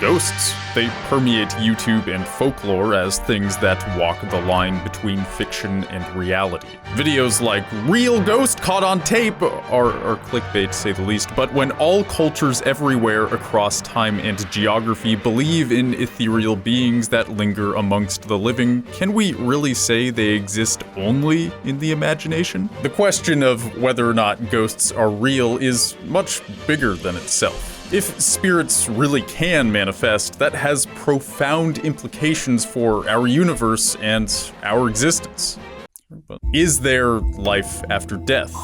Ghosts. They permeate YouTube and folklore as things that walk the line between fiction and reality. Videos like "real ghost caught on tape" are clickbait to say the least, but when all cultures everywhere across time and geography believe in ethereal beings that linger amongst the living, can we really say they exist only in the imagination? The question of whether or not ghosts are real is much bigger than itself. If spirits really can manifest, that has profound implications for our universe and our existence. But is there life after death?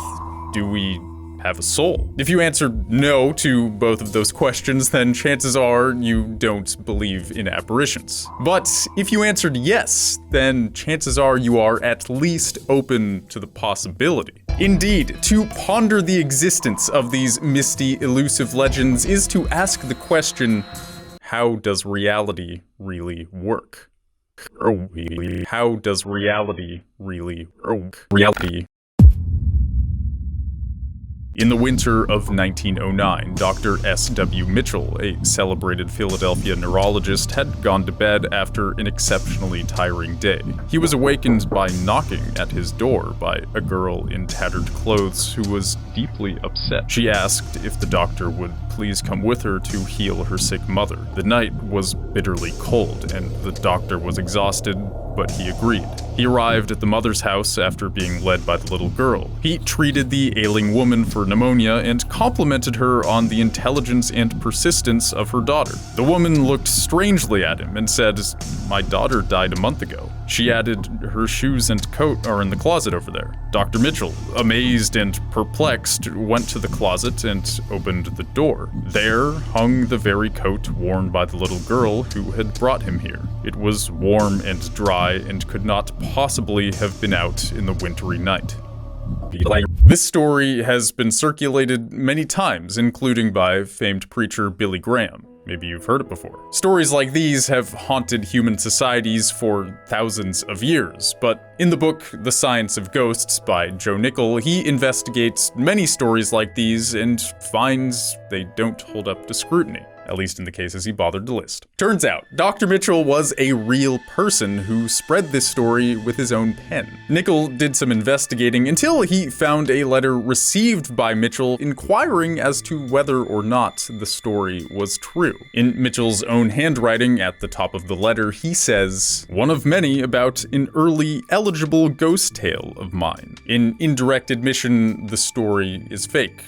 Do we have a soul? If you answered no to both of those questions, then chances are you don't believe in apparitions. But if you answered yes, then chances are you are at least open to the possibility. Indeed, to ponder the existence of these misty, elusive legends is to ask the question, how does reality really work? How does reality really work? In the winter of 1909, Dr. S.W. Mitchell, a celebrated Philadelphia neurologist, had gone to bed after an exceptionally tiring day. He was awakened by knocking at his door by a girl in tattered clothes who was deeply upset. She asked if the doctor would please come with her to heal her sick mother. The night was bitterly cold, and the doctor was exhausted, but he agreed. He arrived at the mother's house after being led by the little girl. He treated the ailing woman for pneumonia and complimented her on the intelligence and persistence of her daughter. The woman looked strangely at him and said, "My daughter died a month ago." She added, "Her shoes and coat are in the closet over there." Dr. Mitchell, amazed and perplexed, went to the closet and opened the door. There hung the very coat worn by the little girl who had brought him here. It was warm and dry and could not possibly have been out in the wintry night. This story has been circulated many times, including by famed preacher Billy Graham. Maybe you've heard it before. Stories like these have haunted human societies for thousands of years, but in the book The Science of Ghosts by Joe Nickell, he investigates many stories like these and finds they don't hold up to scrutiny. At least in the cases he bothered to list. Turns out, Dr. Mitchell was a real person who spread this story with his own pen. Nickell did some investigating until he found a letter received by Mitchell inquiring as to whether or not the story was true. In Mitchell's own handwriting at the top of the letter, he says, "One of many about an early eligible ghost tale of mine. In indirect admission, the story is fake.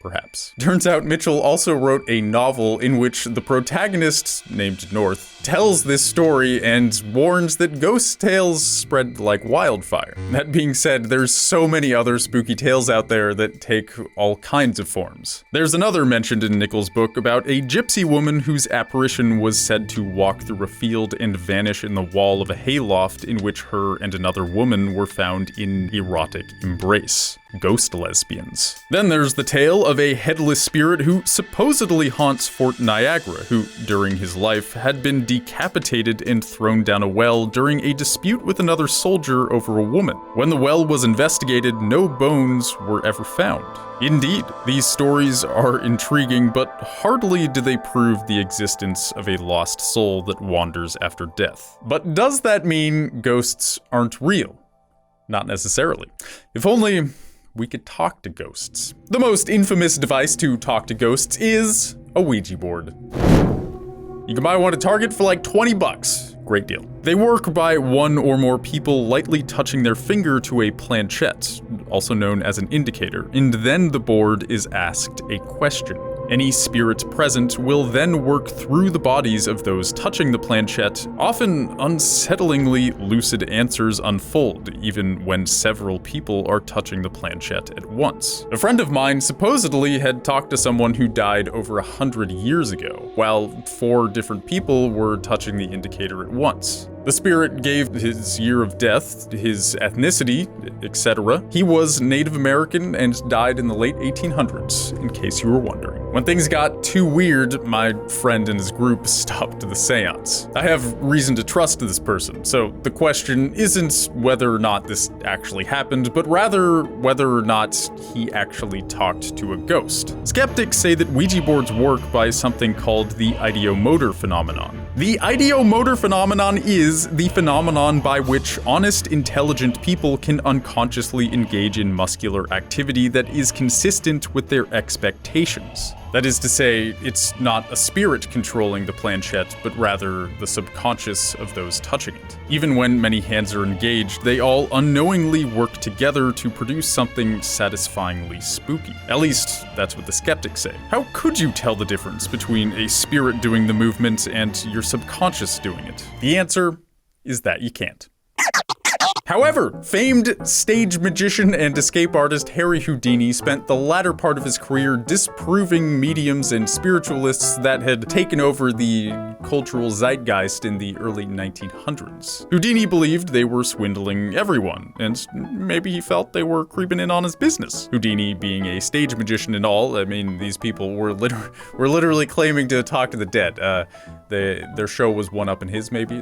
Perhaps." Turns out Mitchell also wrote a novel in which the protagonist, named North, tells this story and warns that ghost tales spread like wildfire. That being said, there's so many other spooky tales out there that take all kinds of forms. There's another mentioned in Nickell's book about a gypsy woman whose apparition was said to walk through a field and vanish in the wall of a hayloft in which her and another woman were found in erotic embrace. Ghost lesbians. Then there's the tale of a headless spirit who supposedly haunts Fort Niagara, who, during his life, had been decapitated and thrown down a well during a dispute with another soldier over a woman. When the well was investigated, no bones were ever found. Indeed, these stories are intriguing, but hardly do they prove the existence of a lost soul that wanders after death. But does that mean ghosts aren't real? Not necessarily. If only we could talk to ghosts. The most infamous device to talk to ghosts is a Ouija board. You can buy one at Target for like $20. Great deal. They work by one or more people lightly touching their finger to a planchette, also known as an indicator, and then the board is asked a question. Any spirit present will then work through the bodies of those touching the planchette. Often unsettlingly lucid answers unfold, even when several people are touching the planchette at once. A friend of mine supposedly had talked to someone who died over 100 years ago, while 4 different people were touching the indicator at once. The spirit gave his year of death, his ethnicity, etc. He was Native American and died in the late 1800s, in case you were wondering. When things got too weird, my friend and his group stopped the seance. I have reason to trust this person, so the question isn't whether or not this actually happened, but rather whether or not he actually talked to a ghost. Skeptics say that Ouija boards work by something called the Ideomotor Phenomenon. The Ideomotor Phenomenon is the phenomenon by which honest, intelligent people can unconsciously engage in muscular activity that is consistent with their expectations. That is to say, it's not a spirit controlling the planchette, but rather the subconscious of those touching it. Even when many hands are engaged, they all unknowingly work together to produce something satisfyingly spooky. At least, that's what the skeptics say. How could you tell the difference between a spirit doing the movement and your subconscious doing it? The answer is that you can't. However, famed stage magician and escape artist Harry Houdini spent the latter part of his career disproving mediums and spiritualists that had taken over the cultural zeitgeist in the early 1900s. Houdini believed they were swindling everyone, and maybe he felt they were creeping in on his business. Houdini being a stage magician and all, I mean, these people were literally claiming to talk to the dead. Their show was one up in his, maybe?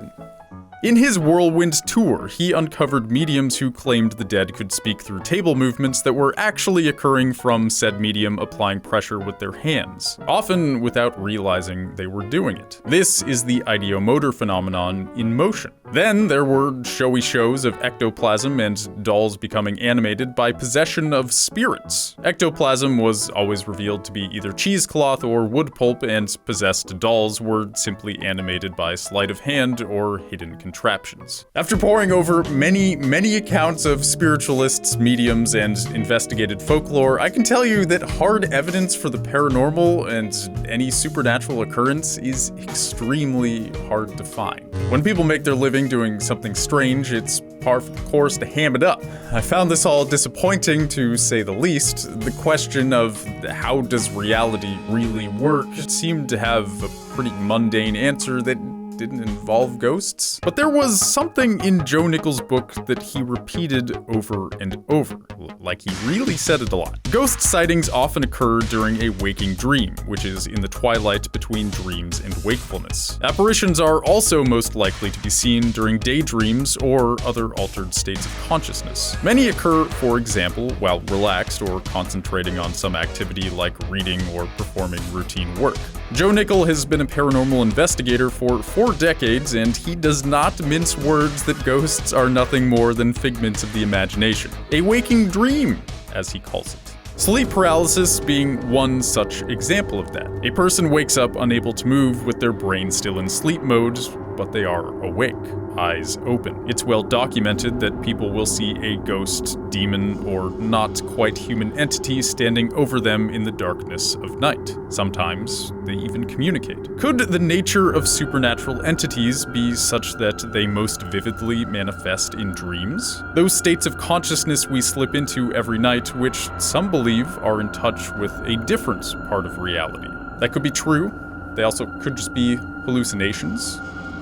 In his whirlwind tour, he uncovered mediums who claimed the dead could speak through table movements that were actually occurring from said medium applying pressure with their hands, often without realizing they were doing it. This is the Ideomotor Phenomenon in motion. Then there were showy shows of ectoplasm and dolls becoming animated by possession of spirits. Ectoplasm was always revealed to be either cheesecloth or wood pulp, and possessed dolls were simply animated by sleight of hand or hidden contraptions. After poring over many accounts of spiritualists, mediums, and investigated folklore, I can tell you that hard evidence for the paranormal and any supernatural occurrence is extremely hard to find. When people make their living doing something strange, it's par for the course to ham it up. I found this all disappointing, to say the least. The question of how does reality really work seemed to have a pretty mundane answer that didn't involve ghosts. But there was something in Joe Nichols' book that he repeated over and over, like he really said it a lot. Ghost sightings often occur during a waking dream, which is in the twilight between dreams and wakefulness. Apparitions are also most likely to be seen during daydreams or other altered states of consciousness. Many occur, for example, while relaxed or concentrating on some activity like reading or performing routine work. Joe Nichols has been a paranormal investigator for 4 decades, and he does not mince words that ghosts are nothing more than figments of the imagination. A waking dream, as he calls it. Sleep paralysis being one such example of that. A person wakes up unable to move with their brain still in sleep mode, but they are awake, eyes open. It's well documented that people will see a ghost, demon, or not quite human entity standing over them in the darkness of night. Sometimes they even communicate. Could the nature of supernatural entities be such that they most vividly manifest in dreams? Those states of consciousness we slip into every night, which some believe are in touch with a different part of reality. That could be true. They also could just be hallucinations.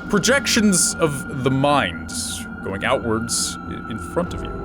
Projections of the mind going outwards in front of you.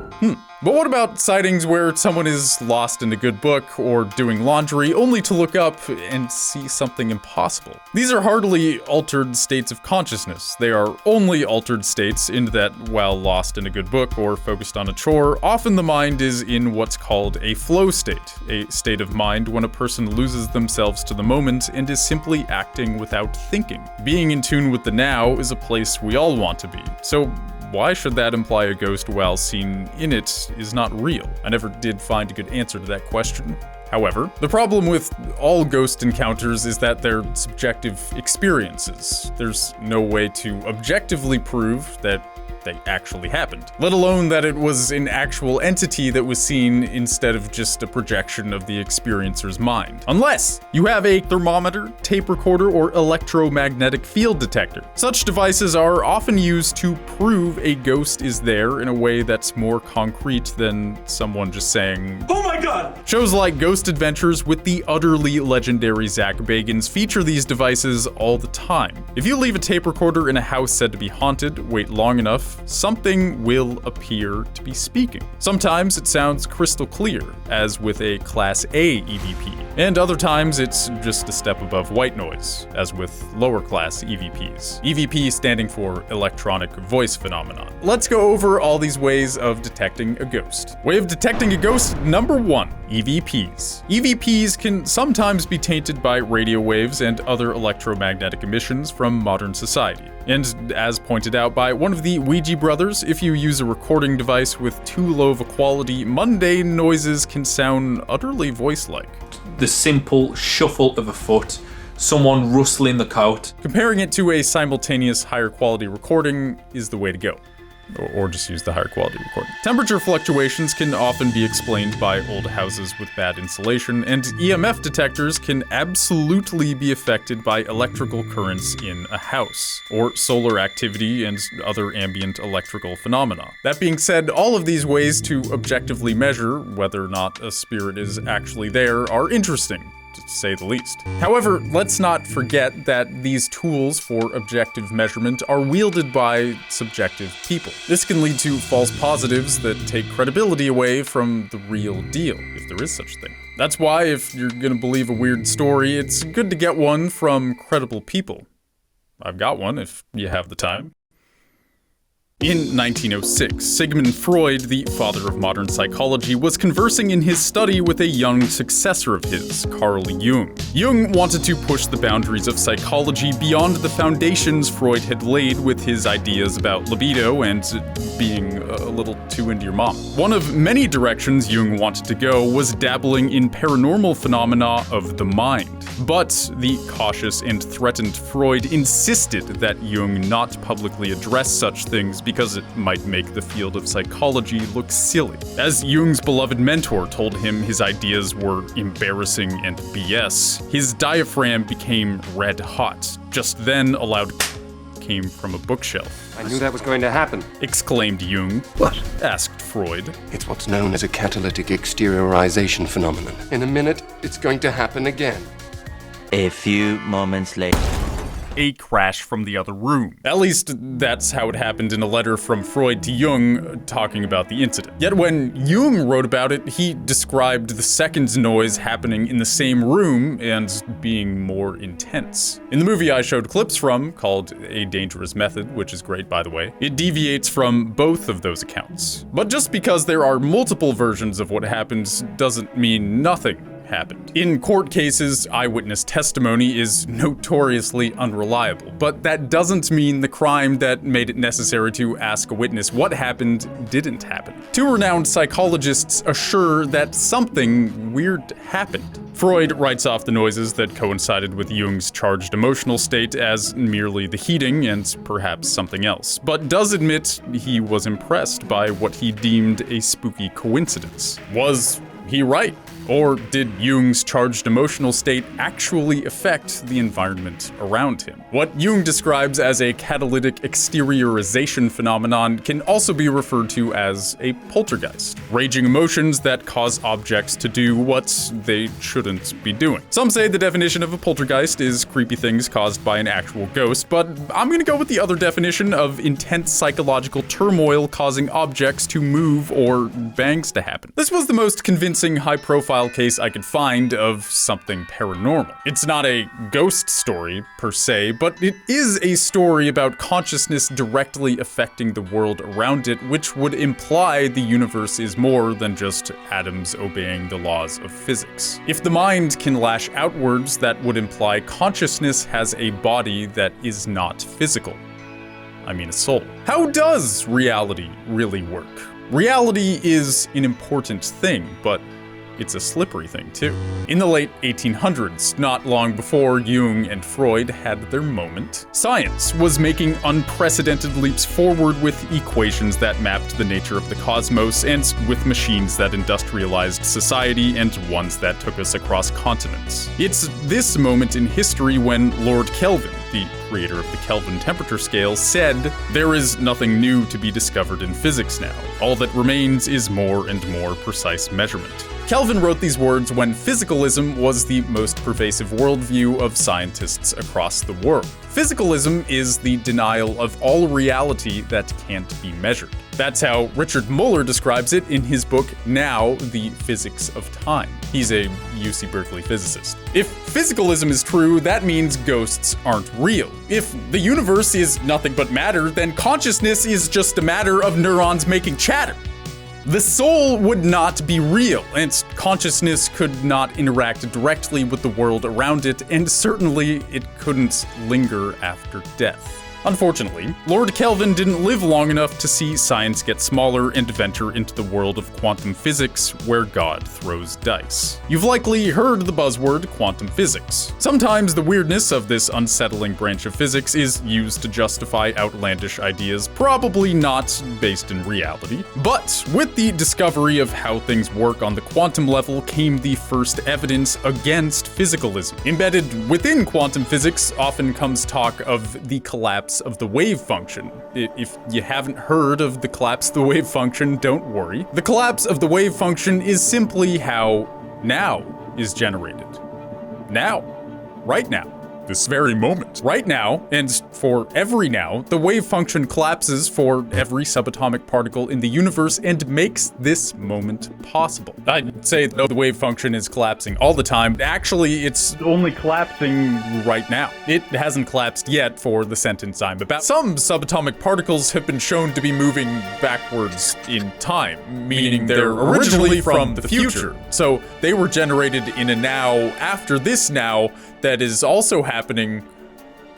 But what about sightings where someone is lost in a good book or doing laundry only to look up and see something impossible? These are hardly altered states of consciousness. They are only altered states in that while lost in a good book or focused on a chore, often the mind is in what's called a flow state, a state of mind when a person loses themselves to the moment and is simply acting without thinking. Being in tune with the now is a place we all want to be. So why should that imply a ghost while seen in it is not real? I never did find a good answer to that question. However, the problem with all ghost encounters is that they're subjective experiences. There's no way to objectively prove that they actually happened, let alone that it was an actual entity that was seen instead of just a projection of the experiencer's mind. Unless you have a thermometer, tape recorder, or electromagnetic field detector. Such devices are often used to prove a ghost is there in a way that's more concrete than someone just saying, "Oh my god!" Shows like Ghost Adventures with the utterly legendary Zach Bagans feature these devices all the time. If you leave a tape recorder in a house said to be haunted, wait long enough, enough, something will appear to be speaking. Sometimes it sounds crystal clear, as with a Class A EVP, and other times it's just a step above white noise, as with lower class EVPs. EVP standing for Electronic Voice Phenomenon. Let's go over all these ways of detecting a ghost. Way of detecting a ghost number 1, EVPs. EVPs can sometimes be tainted by radio waves and other electromagnetic emissions from modern society. And as pointed out by one of the Ouija brothers, if you use a recording device with too low of a quality, mundane noises can sound utterly voice-like. The simple shuffle of a foot, someone rustling the coat. Comparing it to a simultaneous higher quality recording is the way to go. Or just use the higher quality recording. Temperature fluctuations can often be explained by old houses with bad insulation, and EMF detectors can absolutely be affected by electrical currents in a house, or solar activity and other ambient electrical phenomena. That being said, all of these ways to objectively measure whether or not a spirit is actually there are interesting, to say the least. However, let's not forget that these tools for objective measurement are wielded by subjective people. This can lead to false positives that take credibility away from the real deal, if there is such a thing. That's why, if you're gonna believe a weird story, it's good to get one from credible people. I've got one, if you have the time. In 1906, Sigmund Freud, the father of modern psychology, was conversing in his study with a young successor of his, Carl Jung. Jung wanted to push the boundaries of psychology beyond the foundations Freud had laid with his ideas about libido and being a little too into your mom. One of many directions Jung wanted to go was dabbling in paranormal phenomena of the mind. But the cautious and threatened Freud insisted that Jung not publicly address such things because it might make the field of psychology look silly. As Jung's beloved mentor told him his ideas were embarrassing and BS, his diaphragm became red hot. Just then, a loud came from a bookshelf. I knew that was going to happen. Exclaimed Jung. What? Asked Freud. It's what's known as a catalytic exteriorization phenomenon. In a minute, it's going to happen again. A few moments later. A crash from the other room. At least that's how it happened in a letter from Freud to Jung talking about the incident. Yet when Jung wrote about it, he described the second noise happening in the same room and being more intense. In the movie I showed clips from, called A Dangerous Method, which is great by the way, it deviates from both of those accounts. But just because there are multiple versions of what happened doesn't mean nothing happened. In court cases, eyewitness testimony is notoriously unreliable, but that doesn't mean the crime that made it necessary to ask a witness what happened didn't happen. Two renowned psychologists assure that something weird happened. Freud writes off the noises that coincided with Jung's charged emotional state as merely the heating and perhaps something else, but does admit he was impressed by what he deemed a spooky coincidence. Was he right? Or did Jung's charged emotional state actually affect the environment around him? What Jung describes as a catalytic exteriorization phenomenon can also be referred to as a poltergeist. Raging emotions that cause objects to do what they shouldn't be doing. Some say the definition of a poltergeist is creepy things caused by an actual ghost, but I'm gonna go with the other definition of intense psychological turmoil causing objects to move or bangs to happen. This was the most convincing high-profile case I could find of something paranormal. It's not a ghost story, per se, but it is a story about consciousness directly affecting the world around it, which would imply the universe is more than just atoms obeying the laws of physics. If the mind can lash outwards, that would imply consciousness has a body that is not physical. I mean a soul. How does reality really work? Reality is an important thing, but it's a slippery thing too. In the late 1800s, not long before Jung and Freud had their moment, science was making unprecedented leaps forward with equations that mapped the nature of the cosmos and with machines that industrialized society and ones that took us across continents. It's this moment in history when Lord Kelvin, the creator of the Kelvin temperature scale, said, "There is nothing new to be discovered in physics now. All that remains is more and more precise measurement." Kelvin wrote these words when physicalism was the most pervasive worldview of scientists across the world. Physicalism is the denial of all reality that can't be measured. That's how Richard Muller describes it in his book, Now, the Physics of Time. He's a UC Berkeley physicist. If physicalism is true, that means ghosts aren't real. If the universe is nothing but matter, then consciousness is just a matter of neurons making chatter. The soul would not be real, and consciousness could not interact directly with the world around it, and certainly it couldn't linger after death. Unfortunately, Lord Kelvin didn't live long enough to see science get smaller and venture into the world of quantum physics, where God throws dice. You've likely heard the buzzword quantum physics. Sometimes the weirdness of this unsettling branch of physics is used to justify outlandish ideas probably not based in reality. But with the discovery of how things work on the quantum level came the first evidence against physicalism. Embedded within quantum physics often comes talk of the collapse of the wave function. If you haven't heard of the collapse of the wave function, don't worry. The collapse of the wave function is simply how now is generated. Now. Right now. This very moment. Right now, and for every now, the wave function collapses for every subatomic particle in the universe and makes this moment possible. I'd say though the wave function is collapsing all the time. Actually, it's only collapsing right now. It hasn't collapsed yet for the sentence I'm about. Some subatomic particles have been shown to be moving backwards in time, meaning they're originally from the future. So they were generated in a now after this now that is also happening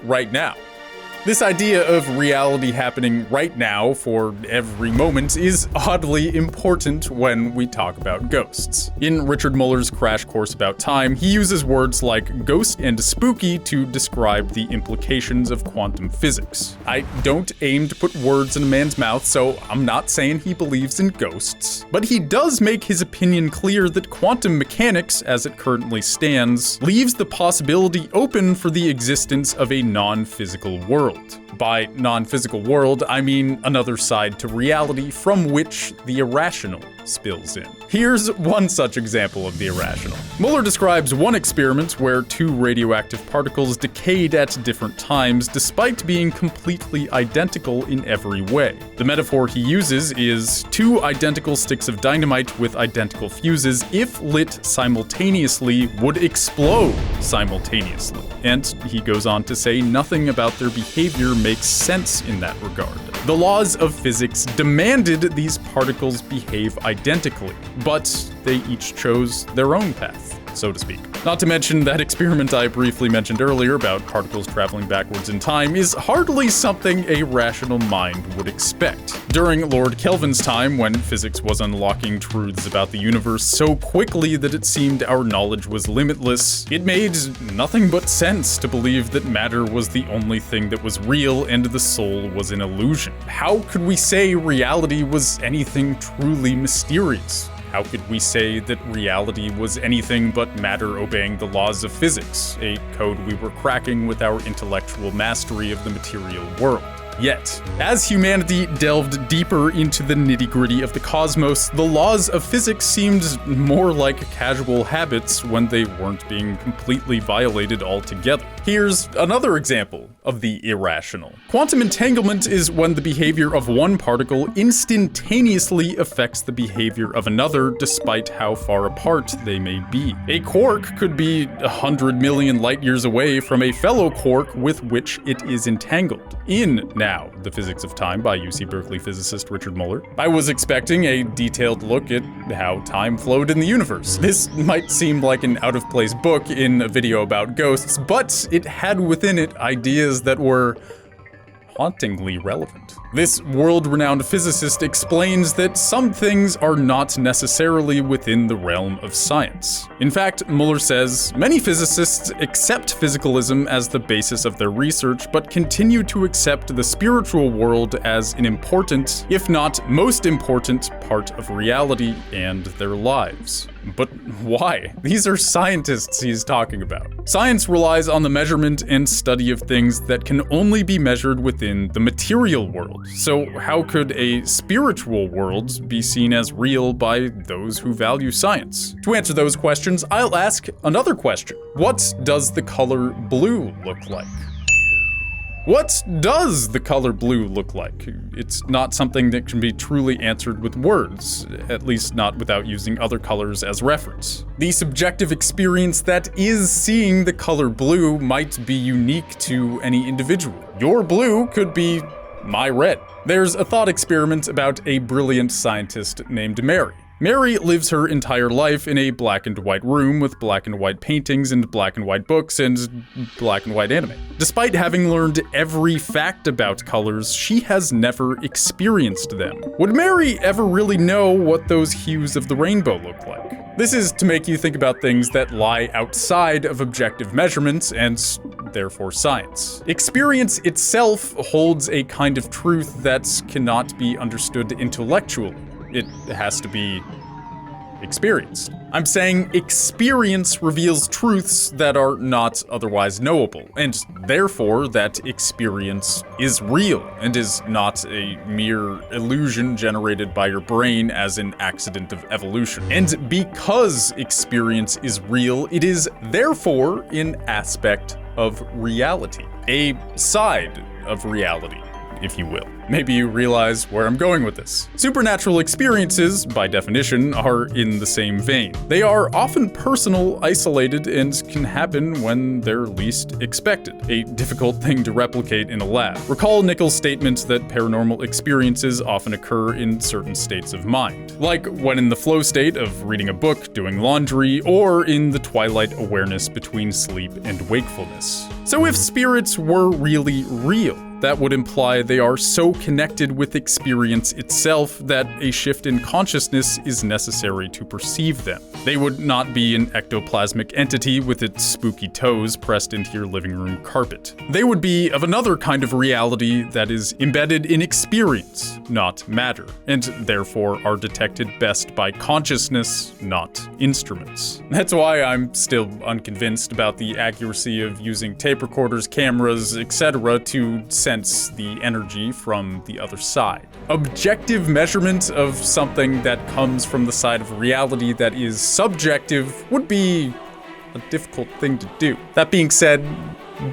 right now. This idea of reality happening right now for every moment is oddly important when we talk about ghosts. In Richard Muller's Crash Course About Time, he uses words like ghost and spooky to describe the implications of quantum physics. I don't aim to put words in a man's mouth, so I'm not saying he believes in ghosts, but he does make his opinion clear that quantum mechanics, as it currently stands, leaves the possibility open for the existence of a non-physical world. By non-physical world, I mean another side to reality from which the irrational spills in. Here's one such example of the irrational. Muller describes one experiment where two radioactive particles decayed at different times despite being completely identical in every way. The metaphor he uses is two identical sticks of dynamite with identical fuses, if lit simultaneously, would explode simultaneously. And he goes on to say nothing about their behavior makes sense in that regard. The laws of physics demanded these particles behave identically, but they each chose their own path, so to speak. Not to mention that experiment I briefly mentioned earlier about particles traveling backwards in time is hardly something a rational mind would expect. During Lord Kelvin's time, when physics was unlocking truths about the universe so quickly that it seemed our knowledge was limitless, it made nothing but sense to believe that matter was the only thing that was real and the soul was an illusion. How could we say reality was anything truly mysterious? How could we say that reality was anything but matter obeying the laws of physics, a code we were cracking with our intellectual mastery of the material world? Yet, as humanity delved deeper into the nitty-gritty of the cosmos, the laws of physics seemed more like casual habits when they weren't being completely violated altogether. Here's another example of the irrational. Quantum entanglement is when the behavior of one particle instantaneously affects the behavior of another despite how far apart they may be. A quark could be 100 million light years away from a fellow quark with which it is entangled. In Now, the Physics of Time by UC Berkeley physicist Richard Muller, I was expecting a detailed look at how time flowed in the universe. This might seem like an out-of-place book in a video about ghosts, but it had within it ideas that were hauntingly relevant. This world-renowned physicist explains that some things are not necessarily within the realm of science. In fact, Muller says, many physicists accept physicalism as the basis of their research, but continue to accept the spiritual world as an important, if not most important, part of reality and their lives. But why? These are scientists he's talking about. Science relies on the measurement and study of things that can only be measured within the material world. So how could a spiritual world be seen as real by those who value science? To answer those questions, I'll ask another question. What does the color blue look like? What does the color blue look like? It's not something that can be truly answered with words, at least not without using other colors as reference. The subjective experience that is seeing the color blue might be unique to any individual. Your blue could be my red. There's a thought experiment about a brilliant scientist named Mary. Mary lives her entire life in a black and white room with black and white paintings and black and white books and black and white anime. Despite having learned every fact about colors, she has never experienced them. Would Mary ever really know what those hues of the rainbow look like? This is to make you think about things that lie outside of objective measurements and therefore science. Experience itself holds a kind of truth that cannot be understood intellectually. It has to be experienced. I'm saying experience reveals truths that are not otherwise knowable, and therefore that experience is real and is not a mere illusion generated by your brain as an accident of evolution. And because experience is real, it is therefore an aspect of reality, a side of reality, if you will. Maybe you realize where I'm going with this. Supernatural experiences, by definition, are in the same vein. They are often personal, isolated, and can happen when they're least expected, a difficult thing to replicate in a lab. Recall Nichols' statement that paranormal experiences often occur in certain states of mind, like when in the flow state of reading a book, doing laundry, or in the twilight awareness between sleep and wakefulness. So if spirits were really real, that would imply they are so connected with experience itself that a shift in consciousness is necessary to perceive them. They would not be an ectoplasmic entity with its spooky toes pressed into your living room carpet. They would be of another kind of reality that is embedded in experience, not matter, and therefore are detected best by consciousness, not instruments. That's why I'm still unconvinced about the accuracy of using tape recorders, cameras, etc. to sense the energy from the other side. Objective measurement of something that comes from the side of reality that is subjective would be a difficult thing to do. That being said,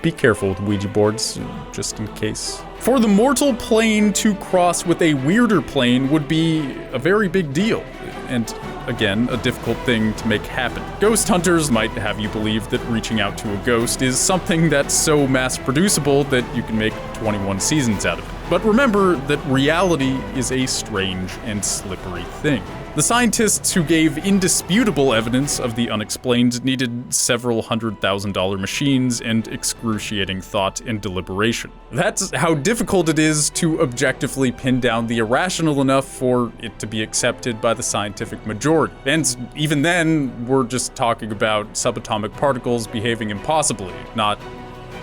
be careful with Ouija boards, just in case. For the mortal plane to cross with a weirder plane would be a very big deal, and again, a difficult thing to make happen. Ghost hunters might have you believe that reaching out to a ghost is something that's so mass-producible that you can make 21 seasons out of it. But remember that reality is a strange and slippery thing. The scientists who gave indisputable evidence of the unexplained needed several $100,000 machines and excruciating thought and deliberation. That's how difficult it is to objectively pin down the irrational enough for it to be accepted by the scientific majority. And even then, we're just talking about subatomic particles behaving impossibly, not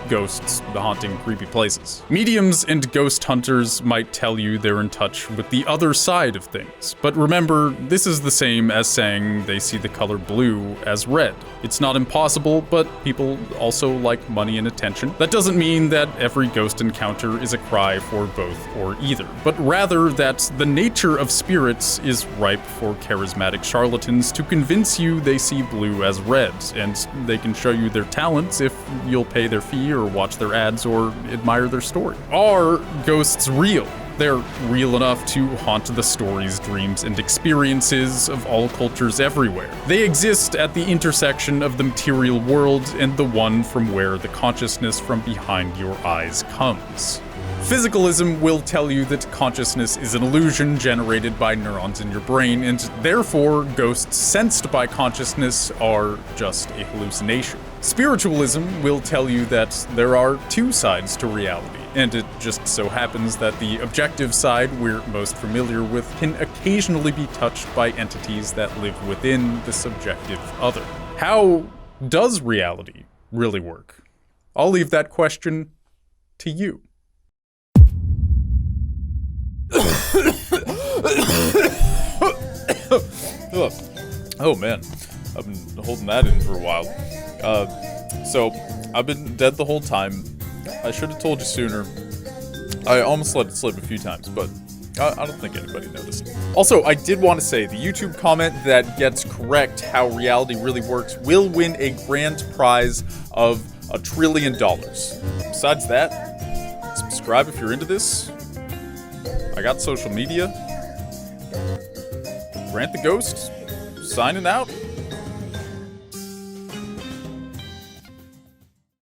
ghosts haunting creepy places. Mediums and ghost hunters might tell you they're in touch with the other side of things, but remember, this is the same as saying they see the color blue as red. It's not impossible, but people also like money and attention. That doesn't mean that every ghost encounter is a cry for both or either, but rather that the nature of spirits is ripe for charismatic charlatans to convince you they see blue as red, and they can show you their talents if you'll pay their fee or watch their ads or admire their story. Are ghosts real? They're real enough to haunt the stories, dreams, and experiences of all cultures everywhere. They exist at the intersection of the material world and the one from where the consciousness from behind your eyes comes. Physicalism will tell you that consciousness is an illusion generated by neurons in your brain, and therefore ghosts sensed by consciousness are just a hallucination. Spiritualism will tell you that there are two sides to reality, and it just so happens that the objective side we're most familiar with can occasionally be touched by entities that live within the subjective other. How does reality really work? I'll leave that question to you. Oh man, I've been holding that in for a while. So, I've been dead the whole time. I should have told you sooner. I almost let it slip a few times, but I don't think anybody noticed. Also, I did want to say, the YouTube comment that gets correct how reality really works will win a grand prize of $1 trillion. Besides that, subscribe if you're into this. I got social media. Grant the Ghost, signing out.